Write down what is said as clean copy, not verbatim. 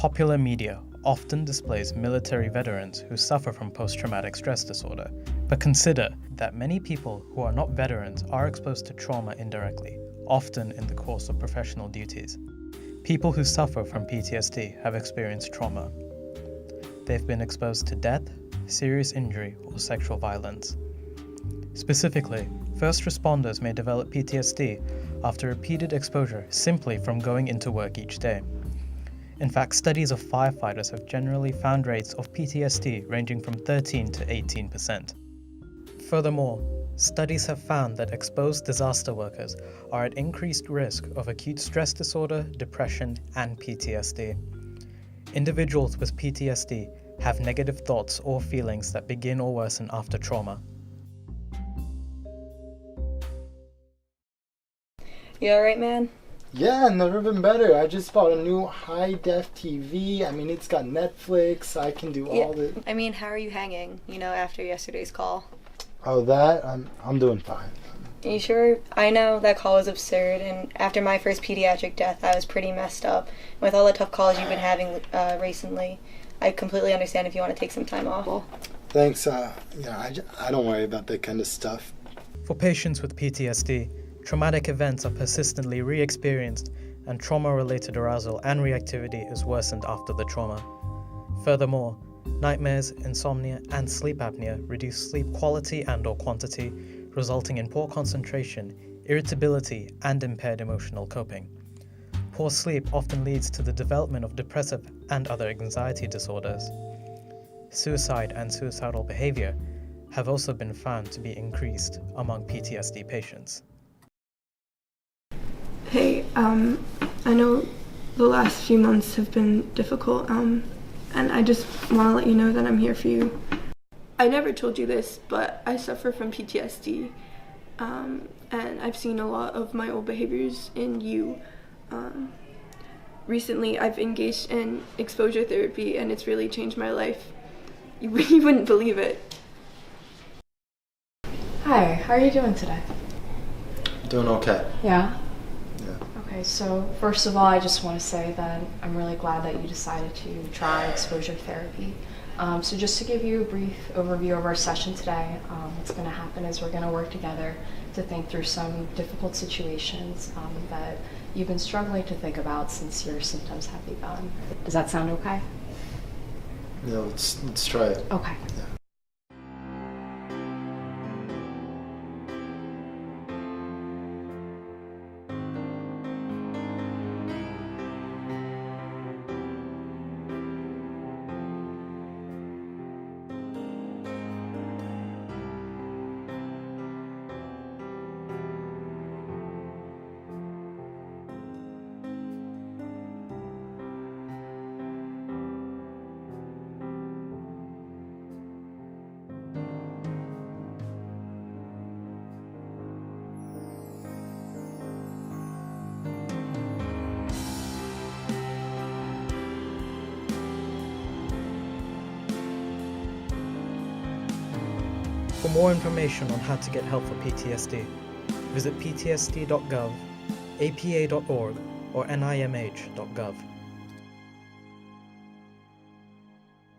popular media often displays military veterans who suffer from post-traumatic stress disorder, but consider that many people who are not veterans are exposed to trauma indirectly, often in the course of professional duties. People who suffer from PTSD have experienced trauma. They've been exposed to death, serious injury, or sexual violence. Specifically, first responders may develop PTSD after repeated exposure simply from going into work each day. In fact, studies of firefighters have generally found rates of PTSD ranging from 13 to 18%. Furthermore, studies have found that exposed disaster workers are at increased risk of acute stress disorder, depression, and PTSD. Individuals with PTSD have negative thoughts or feelings that begin or worsen after trauma. You alright, man? Yeah, never been better. I just bought a new high-def TV. I mean, it's got Netflix. I can do all the... I mean, how are you hanging, after yesterday's call? Oh, that? I'm doing fine. Are you sure? I know that call was absurd, and after my first pediatric death, I was pretty messed up. With all the tough calls you've been having recently, I completely understand if you want to take some time off. Thanks. I don't worry about that kind of stuff. For patients with PTSD, traumatic events are persistently re-experienced, and trauma-related arousal and reactivity is worsened after the trauma. Furthermore, nightmares, insomnia, and sleep apnea reduce sleep quality and/or quantity, resulting in poor concentration, irritability, and impaired emotional coping. Poor sleep often leads to the development of depressive and other anxiety disorders. Suicide and suicidal behavior have also been found to be increased among PTSD patients. Hey, I know the last few months have been difficult, and I just want to let you know that I'm here for you. I never told you this, but I suffer from PTSD, and I've seen a lot of my old behaviors in you. Recently, I've engaged in exposure therapy, and it's really changed my life. You wouldn't believe it. Hi, how are you doing today? Doing okay. Yeah? Yeah. Okay, so first of all, I just want to say that I'm really glad that you decided to try exposure therapy. So just to give you a brief overview of our session today, what's going to happen is we're going to work together to think through some difficult situations that you've been struggling to think about since your symptoms have begun. Does that sound okay? Yeah, let's try it. Okay. Yeah. For more information on how to get help for PTSD, visit ptsd.gov, apa.org, or nimh.gov.